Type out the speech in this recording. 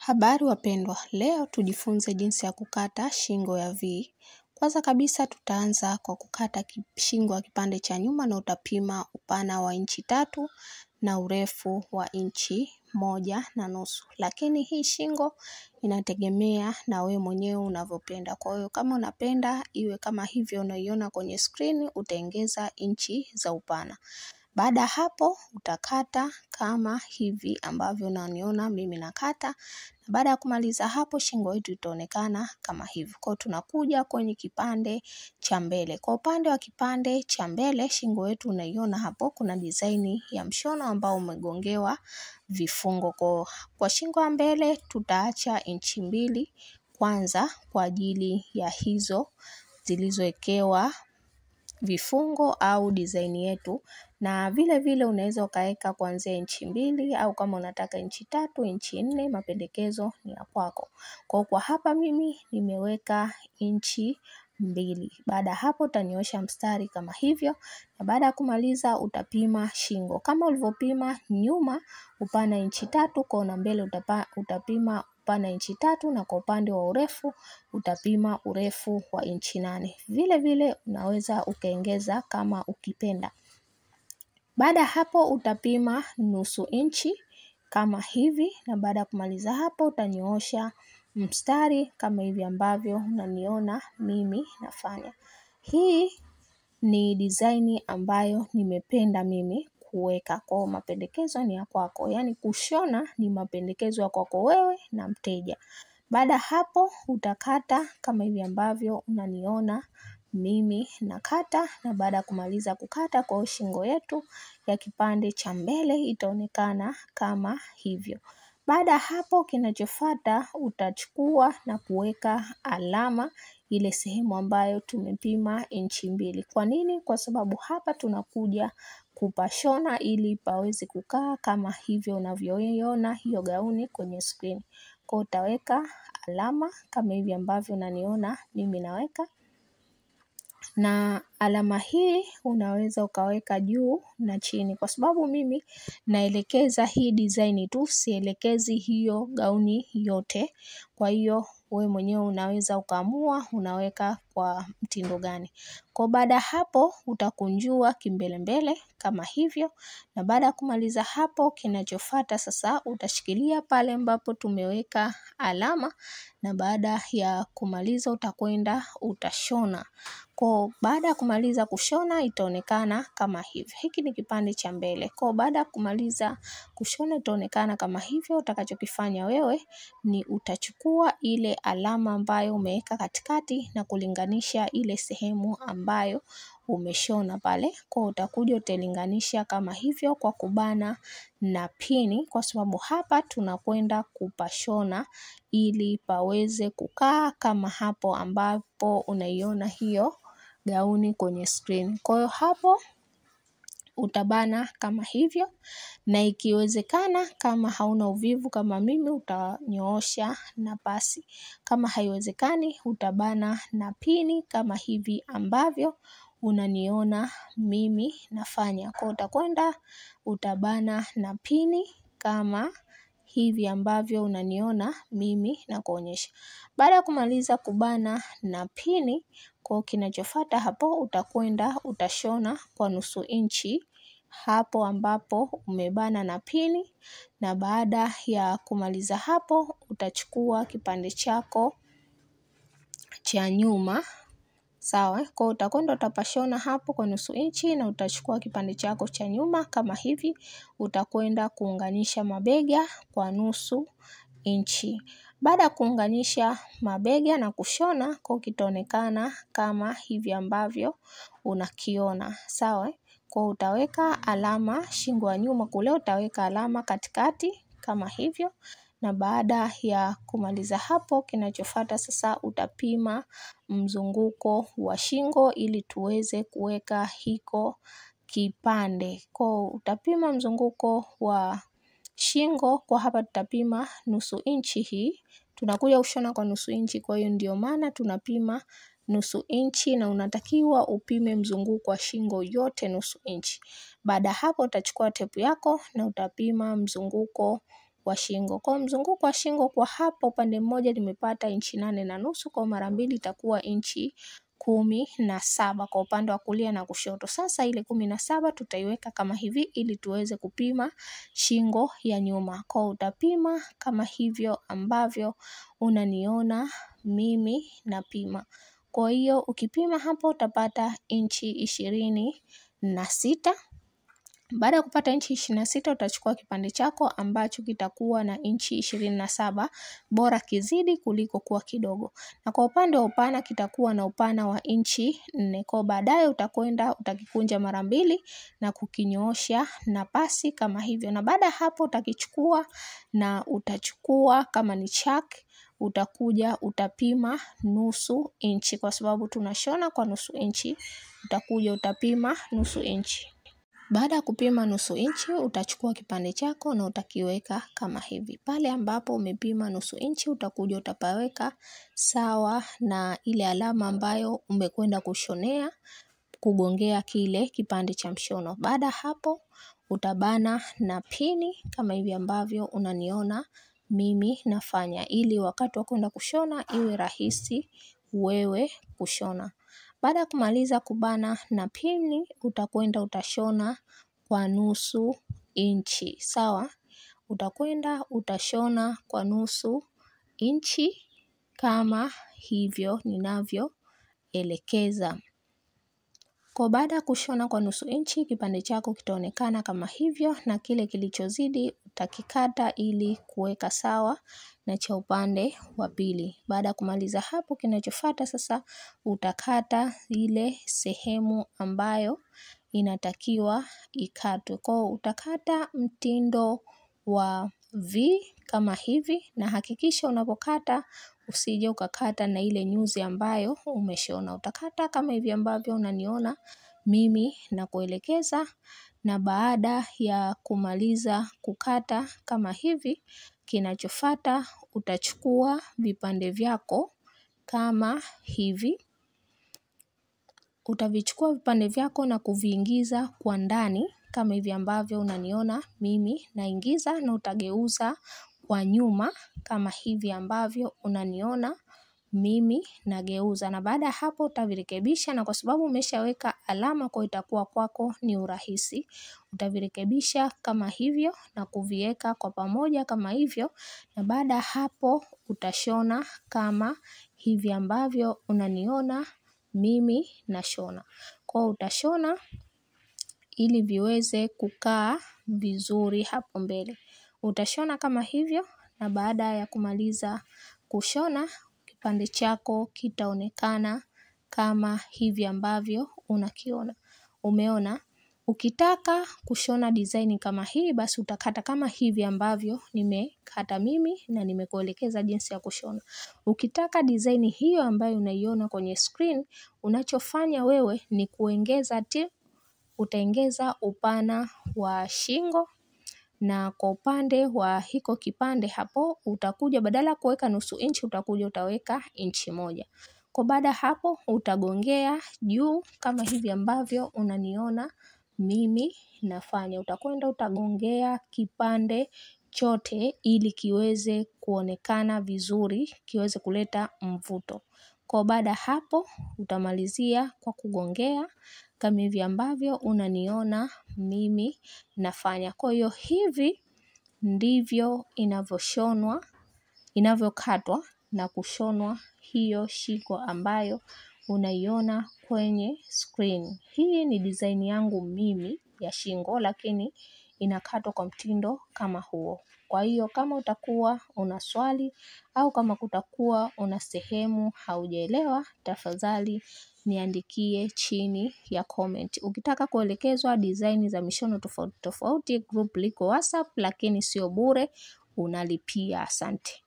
Habari wapendwa, leo tujifunze jinsi ya kukata shingo ya V. Kwanza kabisa tutaanza kwa kukata shingo ya kipande cha nyuma na utapima upana wa inchi 3 na urefu wa inchi 1.5. Lakini hii shingo inategemea na wewe mwenyewe unavyopenda. Kwa hiyo kama unapenda iwe kama hivyo unaiona kwenye screen, utaongeza inchi za upana. Baada hapo utakata kama hivi ambavyo unaniona mimi nakata. Na baada ya kumaliza hapo shingo yetu itaonekana kama hivi. Kwa tunakuja kwenye kipande cha mbele. Kwa upande wa kipande cha mbele shingo yetu unaiona hapo kuna design ya mshono ambao umegongewa vifungo. Kwa shingo ya mbele tutaacha inchi 2 kwanza kwa ajili ya hizo zilizowekewa vifungo au design yetu, na vile vile unaweza ukaweka kuanzia inchi 2 au kama unataka inchi 3, inchi 4, mapendekezo ni ya kwako. Kwa hapa mimi nimeweka inchi 2. Baada hapo utanyoosha mstari kama hivyo, na baada ya kumaliza utapima shingo kama ulivyopima nyuma upana inchi 3, kwa na mbele utapima upana inchi 3, na kwa upande wa urefu utapima urefu wa inchi 8. Vile vile unaweza ukaongeza kama ukipenda. Baada hapo utapima nusu inchi kama hivi, na baada ya kumaliza hapo utanyoosha mstari kama hivi ambavyo unaniona mimi nafanya. Hii ni design ambayo nimependa mimi kuweka, kwa mapendekezo ni ya kwako. Yaani kushona ni mapendekezo ya kwako wewe na mteja. Baada hapo utakata kama hivi ambavyo unaniona mimi nakata, na baada kumaliza kukata kwa shingo yetu ya kipande cha mbele itaonekana kama hivyo. Baada hapo kinachofuata utachukua na kuweka alama ile sehemu ambayo tumepima inchi 2. Kwa nini? Kwa sababu hapa tunakuja kupashona ili paweze kukaa kama hivyo unavyoiona hiyo gauni kwenye screen. Kwa utaweka alama kama hivi ambavyo unaniona mimi naweka, na alama hii unaweza ukaweka juu na chini, kwa sababu mimi naelekeza hii design tu, sielekezi hiyo gauni yote. Kwa hiyo wewe mwenyewe unaweza ukaamua unaweka kwa mtindo gani. Kwa baada hapo utakunjua kimbele mbele kama hivyo, na baada ya kumaliza hapo kinachofuata sasa utashikilia pale ambapo tumeweka alama, na baada ya kumaliza utakwenda utashona. Kwa baada ya kumaliza kushona itaonekana kama hivyo. Hiki ni kipande cha mbele. Kwa baada ya kumaliza kushona itaonekana kama hivyo. Utakachokifanya wewe ni utachukua ile alama ambayo umeweka katikati na kulinganisha ile sehemu ambayo umeshona pale. Kwa utakuja utalinganisha kama hivyo kwa kubana na pini, kwa sababu hapa tunakwenda kupashona ili paweze kukaa kama hapo ambapo unaiona hiyo gauni kwenye screen. Kwa hiyo hapo utabana kama hivyo, na ikiwezekana kama hauna uvivu kama mimi utanyoosha na pasi. Kama haiwezekani utabana na pini kama hivi ambavyo unaniona mimi nafanya. Kwa utakwenda utabana na pini kama hivi ambavyo unaniona mimi nakuonyesha. Baada ya kumaliza kubana na pini, kwa kinachofuata hapo utakwenda utashona kwa nusu inchi hapo ambapo umebana na pini, na baada ya kumaliza hapo utachukua kipande chako cha nyuma. Sawa, kwa utakwenda utapashona hapo kwa nusu inchi, na utachukua kipande chako cha nyuma kama hivi, utakwenda kuunganisha mabega kwa nusu inchi. Baada kuunganisha mabega na kushona, kwa kitaonekana kama hivi ambavyo unakiona. Sawa, kwa utaweka alama shingo ya nyuma kule, utaweka alama katikati kama hivyo, na baada ya kumaliza hapo kinachofuata sasa utapima mzunguko wa shingo ili tuweze kuweka hiko kipande. Kwa utapima mzunguko wa shingo, kwa hapa tutapima nusu inchi hii. Tunakuja kushona kwa nusu inchi, kwa hiyo ndio maana tunapima nusu inchi, na unatakiwa upime mzunguko wa shingo yote nusu inchi. Baada hapo utachukua tepu yako na utapima mzunguko wa shingo. Kwa mzunguko wa shingo kwa hapa upande mmoja nimepata inchi 8.5, kwa mara mbili itakuwa inchi 17 kwa upande wa kulia na kushoto. Sasa ile 17 tutaiweka kama hivi ili tuweze kupima shingo ya nyuma. Kwa utapima kama hivyo ambavyo unaniona mimi napima. Kwa hiyo ukipima hapo utapata inchi 26. Baada ya kupata inchi 26 utachukua kipande chako ambacho kitakuwa na inchi 27, bora kizidi kuliko kuwa kidogo. Na kwa upande wa upana kitakuwa na upana wa inchi 4. Kwa baadaye utakwenda utakikunja mara mbili na kukinyoosha na pasi kama hivyo. Na baada hapo utakichukua na utachukua kama ni chalk, utakuja utapima nusu inchi kwa sababu tunashona kwa nusu inchi. Utakuja utapima nusu inchi. Baada ya kupima nusu inchi utachukua kipande chako na utakiweka kama hivi. Pale ambapo umepima nusu inchi utakuja utapaweka sawa na ile alama ambayo umekwenda kushonea, kugongea kile kipande cha mshono. Baada hapo utabana na pini kama hivi ambavyo unaniona mimi nafanya, ili wakati wa kwenda kushona iwe rahisi wewe kushona. Baada ya kumaliza kubana na pini utakwenda utashona kwa nusu inchi. Sawa? Utakwenda utashona kwa nusu inchi kama hivyo ninavyoelekeza. Kwa baada ya kushona kwa nusu inchi kipande chako kitaonekana kama hivyo, na kile kilichozidi utakikata ili kuweka sawa na cha upande wa pili. Baada ya kumaliza hapo kinachofuata sasa utakata ile sehemu ambayo inatakiwa ikatwe. Kwa utakata mtindo wa V kama hivi, na hakikisha unapokata usije ukakata na ile nyuzi ambayo umeshona. Utakata kama hivi ambavyo unaniona mimi na kuelekeza, na baada ya kumaliza kukata kama hivi kinachofuata utachukua vipande vyako kama hivi. Utavichukua vipande vyako na kuviingiza kwa ndani kama hivi ambavyo unaniona mimi naingiza, na utageuza kwa nyuma kama hivi ambavyo unaniona mimi nageuza. Na baada ya hapo utavirekebisha, na kwa sababu umeshaweka alama kwa itakuwa kwako ni urahisi. Utavirekebisha kama hivyo na kuviweka kwa pamoja kama hivyo, na baada ya hapo utashona kama hivi ambavyo unaniona mimi nashona. Kwa utashona ili viweze kukaa vizuri hapo mbele. Utashona kama hivyo, na baada ya kumaliza kushona kipande chako kitaonekana kama hivi ambavyo unakiona. Umeona? Ukitaka kushona design kama hii basi utakata kama hivi ambavyo nimekata mimi na nimekuelekeza jinsi ya kushona. Ukitaka design hiyo ambayo unaiona kwenye screen, unachofanya wewe ni kuongeza tu, utaongeza upana wa shingo, na kwa upande wa hiko kipande hapo utakuja badala kuweka nusu inchi utakuja utaweka inchi 1. Kwa baada hapo utagongea juu kama hivi ambavyo unaniona mimi nafanya. Utakwenda utagongea kipande chote ili kiweze kuonekana vizuri, kiweze kuleta mvuto. Kwa baada hapo utamalizia kwa kugongea kama hivi ambavyo unaniona mimi nafanya. Kwa hiyo hivi ndivyo inavyoshonwa, inavyokatwa na kushonwa hiyo shingo ambayo unaiona kwenye screen. Hii ni design yangu mimi ya shingo, lakini inakatwa kwa mtindo kama huo. Kwa hiyo kama utakuwa una swali au kama kutakuwa una sehemu haujaelewa, tafadhali niandikie chini ya comment. Ukitaka kuelekezwa design za mishono tofauti tofauti, group liko WhatsApp, lakini sio bure, unalipia. Asante.